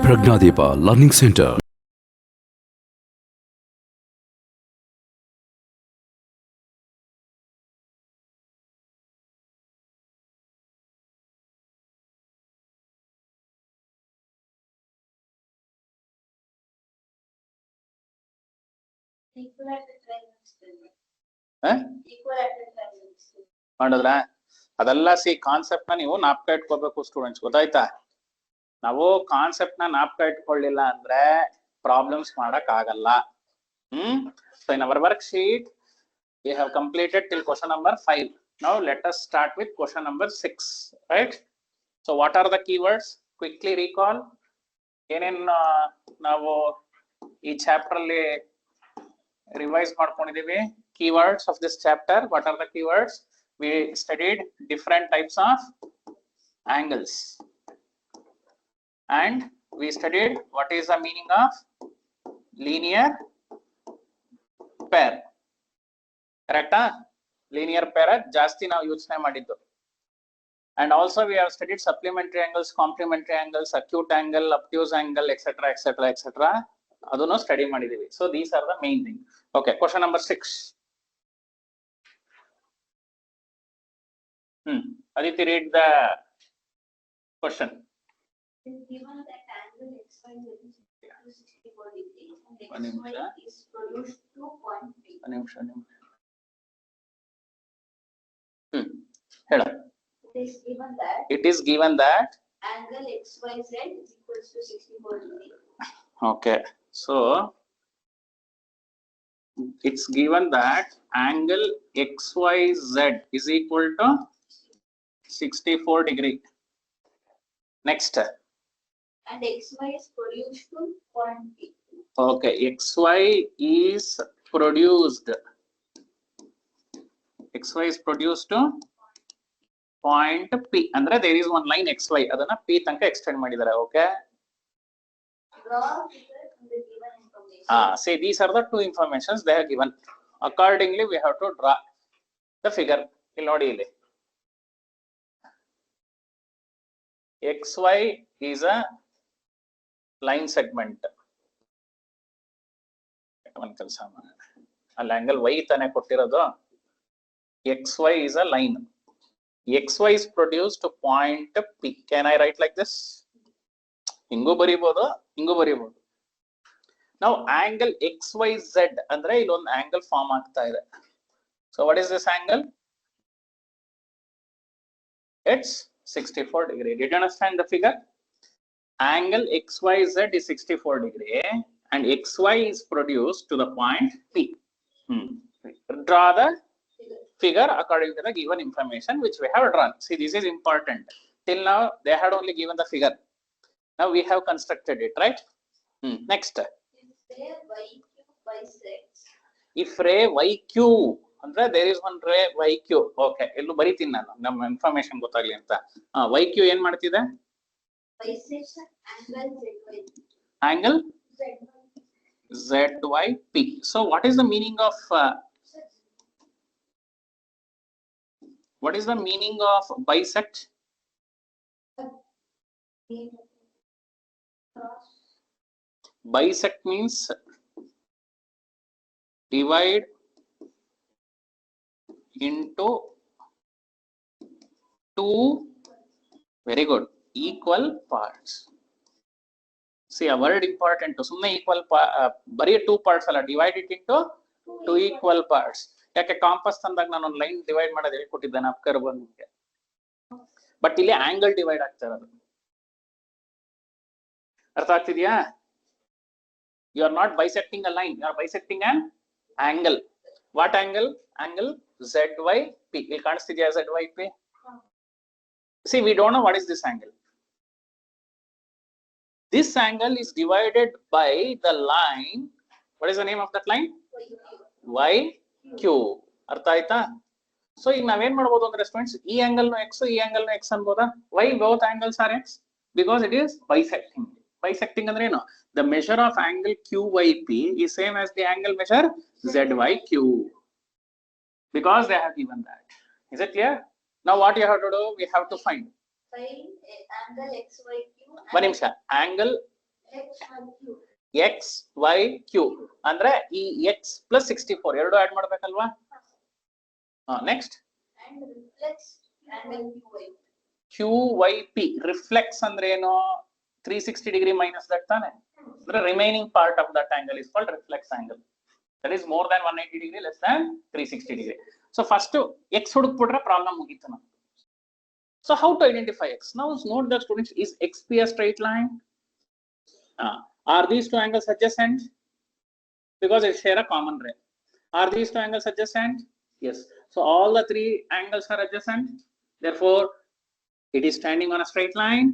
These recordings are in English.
ಪ್ರಜ್ಞಾದೀಪ learning centre. ಮಾಡಿದ್ರ ಅದೆಲ್ಲ concept ನ ನೀವು ನಾಪ್ಕ ಇಟ್ಕೋಬೇಕು ಸ್ಟೂಡೆಂಟ್ಸ್, ಗೊತ್ತಾಯ್ತಾ? ನಾವು ಕಾನ್ಸೆಪ್ಟ್ ನ ನಾಪ್ಕ ಇಟ್ಕೊಳ್ಳಿಲ್ಲ ಅಂದ್ರೆ ಪ್ರಾಬ್ಲಮ್ಸ್ ಮಾಡಕ್ ಆಗಲ್ಲ. So in our worksheet we have completed till question number 5. Now let us start with question number 6, right? So what are the keywords? Quickly recall. ಏನೇನ್ ನಾವು ಈ ಚಾಪ್ಟರ್ ಅಲ್ಲಿ revise ಮಾಡ್ಕೊಂಡಿದೀವಿ. Keywords of this chapter, what are the keywords? We studied different types of angles and we studied what is the meaning of linear pair. Correct? Linear pair ಜಾಸ್ತಿ ನಾವು ಯೋಚನೆ ಮಾಡಿದ್ದು. And also we have studied supplementary angles, complementary angles, acute angle, obtuse angle, etc, etc, etc. ಅದನ್ನು study ಮಾಡಿದೀವಿ. So these are the main thing. Okay, question number 6. Aditi, read the question. Given that angle xy is 64 degrees and xy is produced to point P. It is given that angle xyz is equals to 64 degrees. Okay, so it's given that angle xyz is equal to 64 degree. Next. And xy is produced to point P. Okay, xy is produced. xy is produced to point P. Andre there is one line xy. Adana P tanka extend madidare. Okay. Draw figure from the given information. See, these are the two informations they are given. Accordingly, we have to draw the figure. ಇಲ್ಲಿ ನೋಡಿ ಇಲ್ಲಿ. XY is a line segment. ಅಲ್ಲಿ angle y ತಾನೇ ಕೊಟ್ಟಿರೋದು. XY is a line. XY is produced to point P. Can I write like this? ಹಿಂಗೂ ಬರಿಬಹುದು, ಹಿಂಗೂ ಬರಿಬಹುದು. Now angle XYZ ಅಂದ್ರೆ ಇಲ್ಲೊಂದು angle form ಆಗ್ತಾ ಇದೆ. So what is this angle? It's 64 degree. Did you understand the figure? Angle XYZ is 64 degree and XY is produced to the point P. Draw the figure according to the given information which we have drawn. See, this is important. Till now they had only given the figure. Now we have constructed it, right? Next. If ray YQ ಅಂದ್ರೆ there is one ray YQ. Okay, ಎಲ್ಲೂ ಬರೀತೀನಿ ನಾನು ನಮ್ಮ information ಗೊತ್ತಾಗ್ಲಿ ಅಂತ. YQ ಏನ್ ಮಾಡ್ತಿದೆ? Angle ZYP. So what is the meaning of bisect? Bisect means divide into two, very good, equal parts. See, a word important to sumne equal bari two parts alla, divide it into two equal parts. ಯಾಕೆ campus ತಂದಾಗ ನಾನು ಒಂದು line divide ಮಾಡೋದು ಹೇಳ್ಕೊಟ್ಟಿದ್ದೇನೆ ಅಪ್ಕರ್ ಬಂದಿಗೆ, but ಇಲ್ಲಿ angle divide ಆಗ್ತಾ ಇರೋದು. ಅರ್ಥ ಆಗ್ತಿದ್ಯಾ? You are not bisecting a line, you are bisecting an angle. What angle? Angle ZYP. You can't see the ZYP. See, we don't know what is this angle. This angle is divided by the line. What is the name of that line? YQ. Artha aita? So ಈಗ ನಾವೇನ್ ಮಾಡಬಹುದು ಅಂದ್ರೆ students, ಈ angle ನು x, ಈ angle ನು x ಅನ್ಬೋದಾ? Why both angles are x? Because it is bisecting. Bisecting ಅಂದ್ರೆ ಏನು? The measure of angle QYP is same as the angle measure ZYQ. Because they have given that. Is it clear? Now what you have to do? We have to find angle XYQ. One ನಿಮಿಷ. Angle X Y Q. x y q ಅಂದ್ರೆ ಈ x plus 64 ಎರಡು add ಮಾಡ್ಬೇಕಲ್ವಾ? Next And reflects angle QY. QYP reflex ಅಂದ್ರೆ ಏನು? 360 degree minus that ತಾನೆ, ಅಂದ್ರೆ remaining part of that angle is called reflex angle. That is more than 180 degree, less than 360 degree. So first x ಹುಡುಕ್ಬಿಟ್ರೆ problem ಮುಗೀತು ನಮ್ಗೆ. So how to identify x? Now note that students, is xp a straight line? Are these two angles adjacent? Because it share a common ray. Are these two angles adjacent? Yes. So all the three angles are adjacent. Therefore, it is standing on a straight line.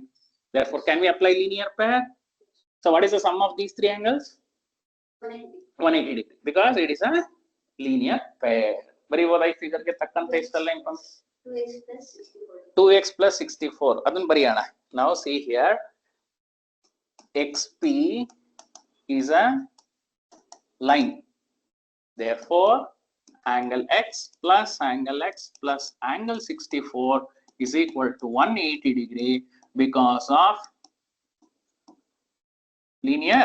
Therefore, can we apply linear pair? So what is the sum of these three angles? 180 degree. Because it is a linear pair. Very well, I figure get takkante istalla income 2x plus 64. 2x plus 64. Adun bariyana. Now see here, xp is a line. Therefore, angle x plus angle 64 is equal to 180 degree because of linear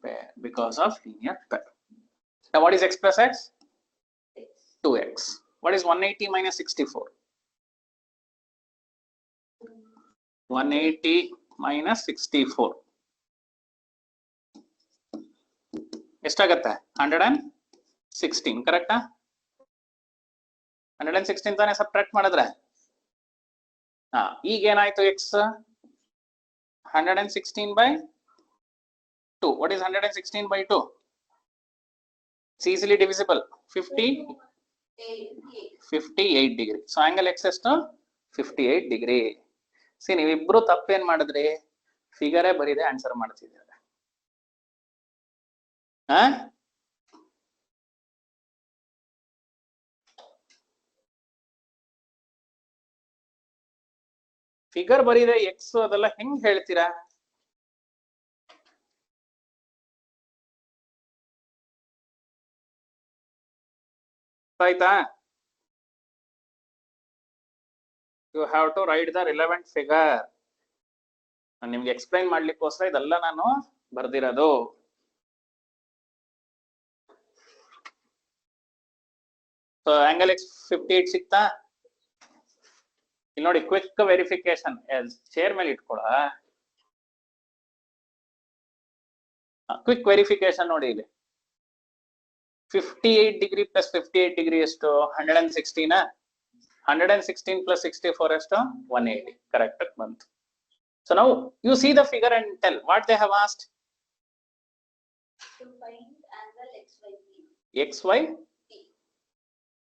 pair. Because of linear pair. Now what is x plus x? 2x. What is 180 minus 64? 180 minus 64. ಎಷ್ಟಾಗತ್ತೆ? 116. ಕರೆಕ್ಟಾ? 116 ತಾನೇ subtract ಮಾಡಿದ್ರೆ? ಈಗ ಏನಾಯ್ತು? x 116 by 2. What is 116 by 2? It's easily divisible. 58 degree. So angle x ಎಷ್ಟು? 58 degree. See, ನೀವಿಬ್ರು ತಪ್ಪೇನ್ ಮಾಡಿದ್ರಿ? ಫಿಗರೇ ಬರೀದೆ answer ಮಾಡ್ತಿದ್ದೀರ. Figure ಬರೀದೆ X ಅದೆಲ್ಲ ಹೆಂಗ್ ಹೇಳ್ತೀರಾ? ಆಯ್ತಾ? You have to write the relevant figure. ನಾನು ನಿಮ್ಗೆ ಎಕ್ಸ್ಪ್ಲೈನ್ ಮಾಡ್ಲಿಕ್ಕೋಸ್ಕರ ಇದೆಲ್ಲ ನಾನು ಬರ್ದಿರೋದು. ಸೊ ಆಂಗಲ್ x 58 ಸಿಕ್ತಾ? ಇಲ್ಲಿ ನೋಡಿ, ಕ್ವಿಕ್ ವೆರಿಫಿಕೇಶನ್. ಚೇರ್ ಮೇಲೆ ಇಟ್ಕೊಳ. ಕ್ವಿಕ್ ವೆರಿಫಿಕೇಶನ್ ನೋಡಿ ಇಲ್ಲಿ. 58 ಡಿಗ್ರಿ ಪ್ಲಸ್ 58 ಡಿಗ್ರಿ ಎಷ್ಟು? 116. 116 plus 64 ಎಷ್ಟು? 180. Correct ಬಂತು. So now you see the figure and tell what they have asked. To find angle XYP. XY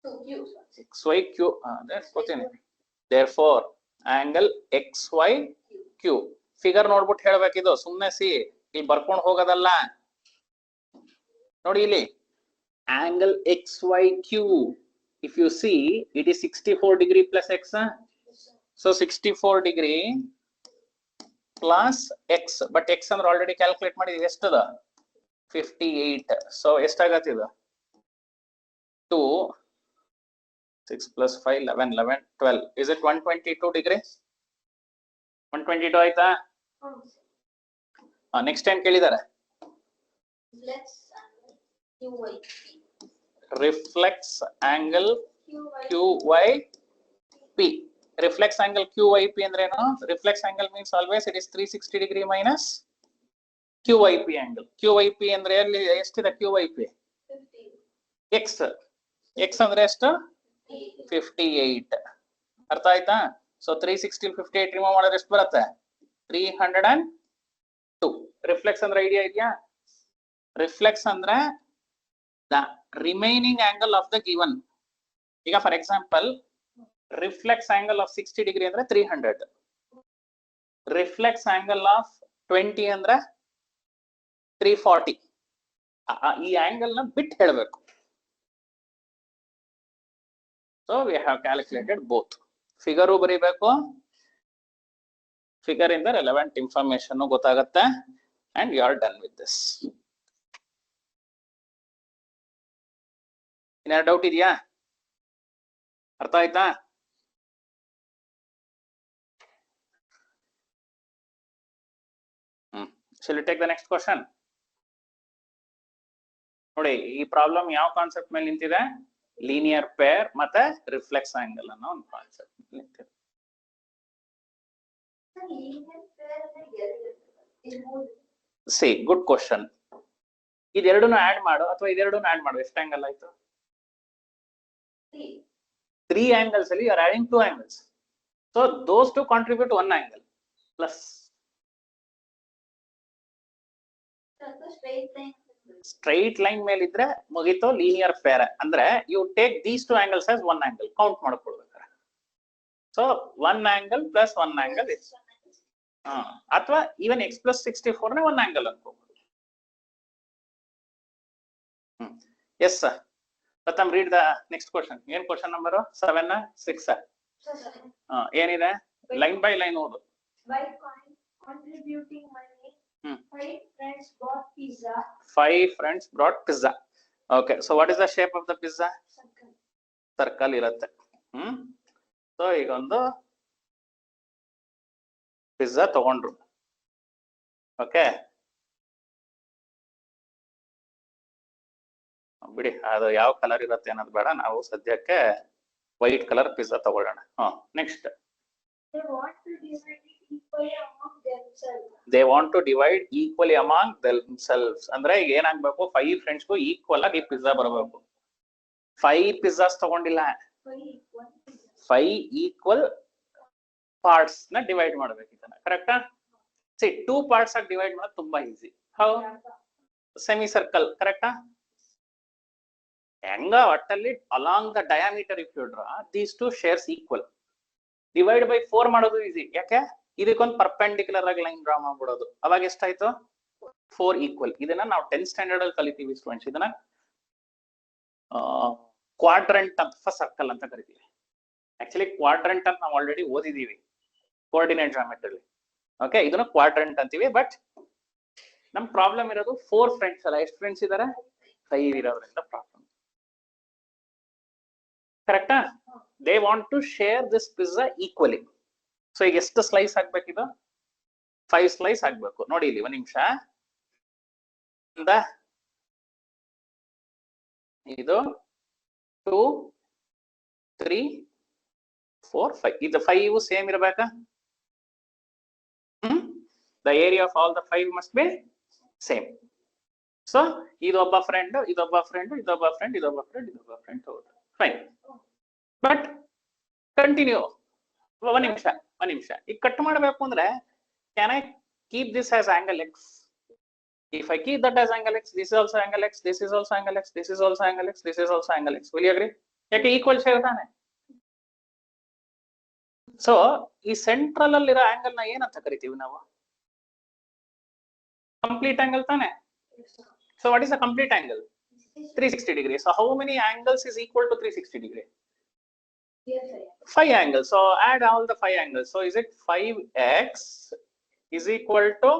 To Q. XYQ. That's question. Therefore, angle XYQ. Figure ನೋಡ್ಬಿಟ್ಟು ಹೇಳ್ಬೇಕಿದು. ಸುಮ್ಮನೆ C ಇಲ್ಲಿ ಬರ್ಕೊಂಡು ಹೋಗೋದಲ್ಲ. ನೋಡಿ ಇಲ್ಲಿ angle XYQ. If you see, it is 64 degree plus x. So 64 degree plus x. But x ಅಂದ್ರೆ already calculate ಮಾಡಿದ್ವಿ. ಎಷ್ಟದ? 58. So ಎಷ್ಟಾಗತ್ತೆ ಇದು? 2, 6 plus 5, 11, 11, 12. Is it 122 degree? 122 ಆಯ್ತಾ? ನೆಕ್ಸ್ಟ್ ಟೈಮ್ ಕೇಳಿದಾರೆ. Reflex angle QYP. Reflex angle QYP ಅಂದ್ರೆ ಏನು? Reflex angle means always it is 360 degree minus QYP angle. QYP ಅಂದ್ರೆ ಅಲ್ಲಿ ಎಷ್ಟಿದೆ QYP? X. X ಅಂದ್ರೆ ಎಷ್ಟು? 58. ಅರ್ಥ ಆಯ್ತಾ? ಸೊ 360 58 ರಿಮೂವ್ ಮಾಡಿದ್ರೆ ಎಷ್ಟು ಬರುತ್ತೆ? 302. ರಿಫ್ಲೆಕ್ಸ್ ಅಂದ್ರೆ ಐಡಿಯಾ ಇದೆಯಾ? ರಿಫ್ಲೆಕ್ಸ್ ಅಂದ್ರೆ the remaining angle of the given. ಈಗ for example reflex angle of 60 degree ಅಂದ್ರೆ 300. ರಿಫ್ಲೆಕ್ಸ್ ಆಂಗಲ್ ಆಫ್ 20 ಅಂದ್ರೆ 340. ಈ ಆಂಗಲ್ ನ ಬಿಟ್ಟು ಹೇಳಬೇಕು. So we have calculated both. Figure ಬರೀಬೇಕು, ಫಿಗರ್ ಇಂದ ರೆಲೆವೆಂಟ್ ಇನ್ಫಾರ್ಮೇಶನ್ ಗೊತ್ತಾಗತ್ತೆ, and you are done with this. ಏನಾದ್ರು ಡೌಟ್ ಇದೆಯಾ? ಅರ್ಥ ಆಯ್ತಾ? Shall we take the next question? ನೋಡಿ ಈ ಪ್ರಾಬ್ಲಮ್ ಯಾವ ಕಾನ್ಸೆಪ್ಟ್ ಮೇಲೆ ನಿಂತಿದೆ? ಲೀನಿಯರ್ ಪೇರ್ ಮತ್ತೆ ರಿಫ್ಲೆಕ್ಸ್ ಆಂಗಲ್ ಅನ್ನೋ ಒಂದು ಕಾನ್ಸೆಪ್ಟ್ ನಿಂತಿದೆ. See good question. ಇದೆರಡನ್ನು ಆಡ್ ಮಾಡು ಅಥವಾ ಇದೆರಡನ್ನು ಆಡ್ ಮಾಡು, ಎಷ್ಟು ಆಂಗಲ್ ಆಯ್ತು? 3 angles ಅಲ್ಲಿ you are adding 2 angles. So those two contribute 1 angle plus. Straight line ಮೇಲೆ ಇದ್ರೆ ಮುಗಿತು ಲೀನಿಯರ್ ಪೇರ್. ಅಂದ್ರೆ you take these 2 angles as 1 angle. Count ಮಾಡ್ಕೊಳ್ಬೇಕಾರೆ. So 1 angle plus 1 angle is ಅಥವಾ even x plus 64 ನೇ 1 angle ಅನ್ಕೋಬಹುದು. Yes sir. Pratham, read the next question. ಏನು question number 7 6 ಏನಿದೆ? Line by line ಓದು. By contributing money, 5 friends bought pizza. 5 friends brought pizza. Okay, so what is the shape of the pizza? Circle. Circle ಇರುತ್ತೆ. So ಈಗ ಒಂದು pizza ತಗೊಂಡ್ರು. Okay, ಬಿಡಿ ಅದು ಯಾವ ಕಲರ್ ಇರುತ್ತೆ ಅನ್ನೋದು ಬೇಡ, ನಾವು ಸದ್ಯಕ್ಕೆ ವೈಟ್ ಕಲರ್ ಪಿಜ್ಜಾ ತಗೊಳ್ಳೋಣ. Next, they want to divide equally among themselves. ಅಂದ್ರೆ ಈಗ ಏನಾಗ್ಬೇಕು, 5 ಫ್ರೆಂಡ್ಸ್ಗೂ ಈಕ್ವಲ್ ಆಗಿ ಪಿಜ್ಜಾ ಬರಬೇಕು. 5 ಪಿಜ್ಜಾಸ್ ತಗೊಂಡಿಲ್ಲ, 5 ಈಕ್ವಲ್ ಪಾರ್ಟ್ಸ್ ನ ಡಿವೈಡ್ ಮಾಡ್ಬೇಕು ಇದನ್ನ. ಕರೆಕ್ಟಾ? ಸಿ 2 ಪಾರ್ಟ್ಸ್ ಆಗಿ ಡಿವೈಡ್ ಮಾಡೋದು ತುಂಬಾ ಈಸಿ. ಹೌ? Semi circle. ಕರೆಕ್ಟಾ? ಹೆಂಗ ಒಟ್ಟಲ್ಲಿ along the diameter if you draw these 2 shares equal. Divide by 4 ಮಾಡೋದು ಈಸಿ. ಯಾಕೆ? ಇದಕ್ಕೊಂದು ಪರ್ಪೆಂಡಿಕ್ಯುಲರ್ ಆಗಿ ಲೈನ್ ಡ್ರಾ ಮಾಡ್ಬಿಡೋದು. ಅವಾಗ ಎಷ್ಟಾಯ್ತು? 4 ಈಕ್ವಲ್. ಇದನ್ನ ನಾವು 10th ಸ್ಟ್ಯಾಂಡರ್ಡ್ ಅಲ್ಲಿ ಕಲಿತೀವಿ ಸ್ಟೂಡೆಂಟ್ಸ್. ಇದನ್ನ ಕ್ವಾಡ್ರಂಟ್ ಅಥವಾ ಸರ್ಕಲ್ ಅಂತ ಕರಿತೀವಿ. ಆಕ್ಚುಲಿ ಕ್ವಾಡ್ರಂಟ್ ಅಂತ ನಾವು ಆಲ್ರೆಡಿ ಓದಿದೀವಿ ಕೋಆರ್ಡಿನೇಟ್ ಜಾಮೆಟ್ರಿ. ಓಕೆ, ಇದನ್ನ ಕ್ವಾಡ್ರಂಟ್ ಅಂತೀವಿ. ಬಟ್ ನಮ್ ಪ್ರಾಬ್ಲಮ್ ಇರೋದು 4 ಫ್ರೆಂಡ್ಸ್ ಅಲ್ಲ. ಎಷ್ಟು ಫ್ರೆಂಡ್ಸ್ ಇದಾರೆ? 5 ಇರೋದ್ರಿಂದ ಪ್ರಾಬ್ಲಮ್. ಕರೆಕ್ಟಾ? They want to share this pizza equally. So ಈಗ ಎಷ್ಟು ಸ್ಲೈಸ್ ಆಗ್ಬೇಕಿದು? 5 ಸ್ಲೈಸ್ ಆಗ್ಬೇಕು. ನೋಡಿ ಇಲ್ಲಿ ಒಂದ್ ನಿಮಿಷ. ಇದು 2 3 4 5. ಇದು 5 ಸೇಮ್ ಇರಬೇಕಾ? The area of all the 5 must be same. So ಇದೊಬ್ಬ ಫ್ರೆಂಡ್, ಇದೊಬ್ಬ ಫ್ರೆಂಡ್, ಇದೊಬ್ಬ ಫ್ರೆಂಡ್, ಇದೊಬ್ಬ ಫ್ರೆಂಡ್, ಇದೊಬ್ಬ ಫ್ರೆಂಡ್. ಹೌದು, ಫೈನ್. But continue. ಒಂದ್ ನಿಮಿಷ. ಈಗ ಕಟ್ ಮಾಡಬೇಕು ಅಂದ್ರೆ can I keep this as angle x? If I keep that as angle x, this is also angle x, this is also angle x, this is also angle x, this is also angle x. Will you agree? ಯಾಕೆ equal share ತಾನೆ. So ಈ central ಅಲ್ಲಿರೋ angle ನ ಏನಂತ ಕರಿತೀವಿ ನಾವು? Complete angle ತಾನೆ. So what is the complete angle? 360 degree. So how many angles is equal to 360 degree? 5 angles. So add all the 5 angles. So is it 5x is equal to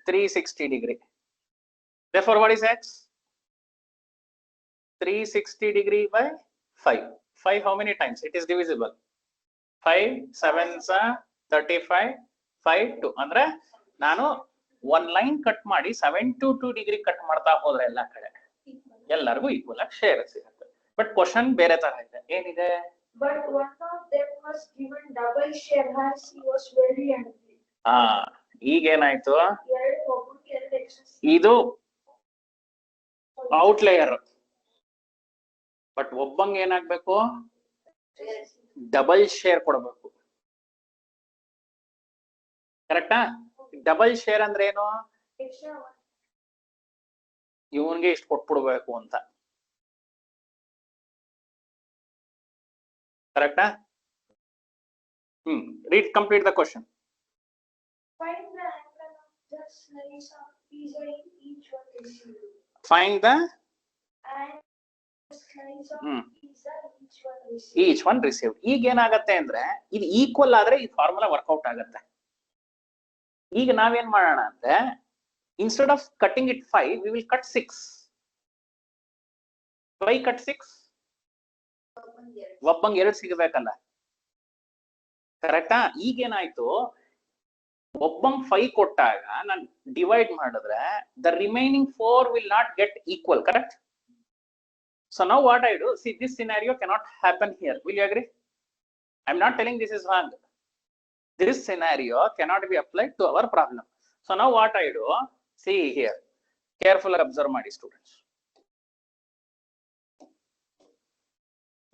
360 degree? Therefore what is x? 360 degree by 5. 5 how many times? It is divisible. 5 7s 35, 5 2. ಅಂದ್ರೆ ನಾನು ಒಂದ್ line cut ಮಾಡಿ 722 degree cut ಮಾಡ್ತಾ ಹೋದ್ರೆ ಎಲ್ಲಾ ಕಡೆ ಎಲ್ಲರಿಗೂ equal ಆಗಿ ಶೇರ್ ಸಿಗುತ್ತೆ. ಬಟ್ ಕ್ವಶನ್ ಬೇರೆ ತರ ಇದೆ. ಏನಿದೆ? But one of them was given double share as he was very angry. ಈಗ ಏನಾಯ್ತು? ಇದು ಔಟ್ಲೇಯರ್. ಬಟ್ ಒಬ್ಬಂಗೆ ಏನಾಗ್ಬೇಕು? ಡಬಲ್ ಶೇರ್ ಕೊಡಬೇಕು. ಕರೆಕ್ಟಾ? ಡಬಲ್ ಶೇರ್ ಅಂದ್ರೆ ಏನು? ಇವನ್ಗೆ ಇಷ್ಟು ಕೊಟ್ಬಿಡ್ಬೇಕು ಅಂತ. ಕರೆಕ್ಟಾ? Read complete the question. Find the angle of the slice of pizza in each one received. Find the slice of pizza each one received. ಈಗ ಏನಾಗತ್ತೆ ಅಂದ್ರೆ ಇದು ಈಕ್ವಲ್ ಆದ್ರೆ ಈ ಫಾರ್ಮುಲಾ ವರ್ಕೌಟ್ ಆಗತ್ತೆ. ಈಗ ನಾವೇನ್ ಮಾಡೋಣ ಅಂದ್ರೆ instead of cutting it 5 we will cut 6. Why cut 6? ಒಬ್ಬಂಗೆ 2 ಸಿಗಬೇಕಲ್ಲ. ಕರೆಕ್ಟಾ? ಈಗ ಏನಾಯ್ತು? ಒಬ್ಬಂಗ್ 5 ಕೊಟ್ಟಾಗ ನಾನು ಡಿವೈಡ್ ಮಾಡಿದ್ರೆ the remaining 4 will not get equal, correct? So now what I do, see, this scenario cannot happen here. Will you agree? I'm not telling this is wrong. This scenario cannot be applied to our problem. So now what I do, see here, careful observe ಮಾಡಿ students.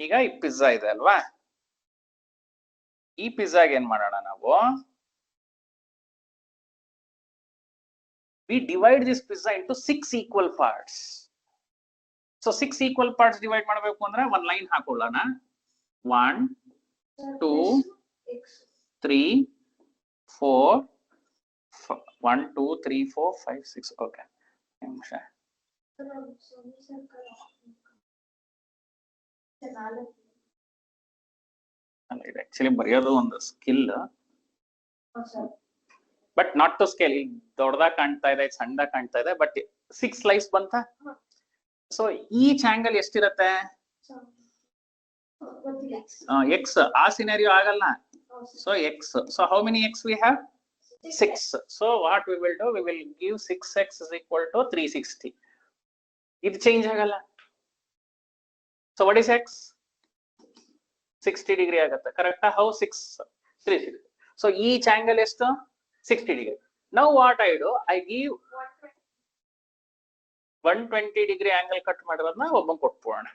ಈಗ ಈ pizza ಇದೆ ಅಲ್ವಾ, ಈ ಪಿಜ್ಜಾಗೆ ಏನ್ ಮಾಡೋಣ ನಾವು, we divide this pizza into 6 equal parts. So 6 equal parts divide ಮಾಡಬೇಕು ಅಂದ್ರೆ one line ಹಾಕೊಳ್ಳೋಣ. 1 2 3 4 1 2 3 4 5 6. okay, ನಿಮಿಷ. ಇದು ಆಕ್ಚುಲಿ ಬರೆಯೋದು ಒಂದು skill, but not to scale. ಈಗ ದೊಡ್ಡದಾಗ ಕಾಣ್ತಾ ಇದೆ, ಸಣ್ಣದಾಗ ಕಾಣ್ತಾ ಇದೆ, ಬಟ್ 6 ಸ್ಲೈಸ್ ಬಂತ. ಸೊ ಈಚ್ ಆಂಗಲ್ ಎಷ್ಟಿರತ್ತೆ? ಎಕ್ಸ್. ಆ ಸಿನಾರಿಯೋ ಆಗಲ್ಲ. So x. So how many x we have? 6. So what we will do, we will give 6x is equal to 360. ಇದು ಚೇಂಜ್ ಆಗಲ್ಲ. So what is x? 60 degree ಆಗತ್ತೆ, ಕರೆಕ್ಟಾ? How 6? 360. So each angle ಎಷ್ಟು? 60 degree. Now what I do, I give 120 degree angle cut ಮಾಡಿರೋದನ್ನ ಒಬ್ಬಂಗೆ ಕೊಟ್ಬಿಡೋಣ.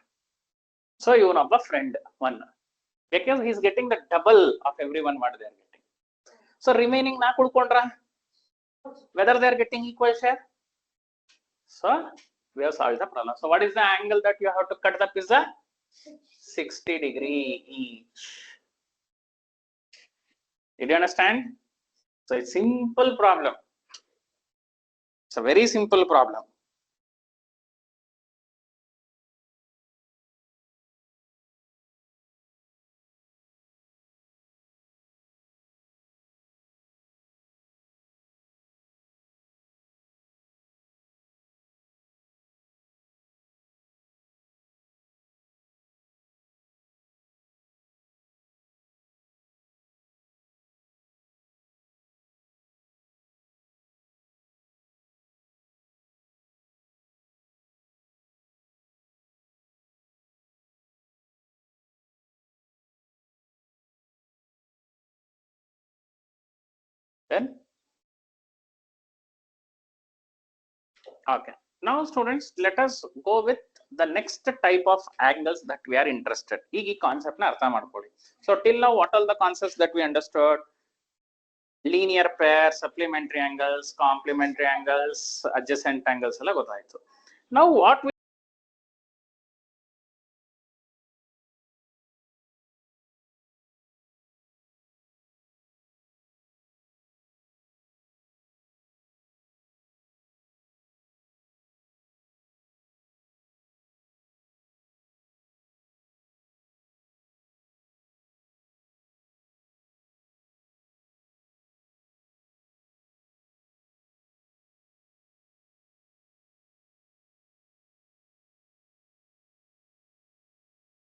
So ಇವನೊಬ್ಬ friend 1, because he is getting the double of everyone what they are getting. So remaining ನಾ ಕುಡ್ಕೊಂಡ್ರ, whether they are getting equal share. So we have solved the problem. So what is the angle that you have to cut the pizza? 60 degree each. Did you understand? So it's simple problem. It's a very simple problem. Then okay, now students, let us go with the next type of angles that we are interested. ಈಗ ಈ concept ನ ಅರ್ಥ ಮಾಡ್ಕೊಳ್ಳಿ. So till now what all the concepts that we understood? Linear pair, supplementary angles, complementary angles, adjacent angles ಎಲ್ಲ ಗೊತ್ತಾಯ್ತು. Now what we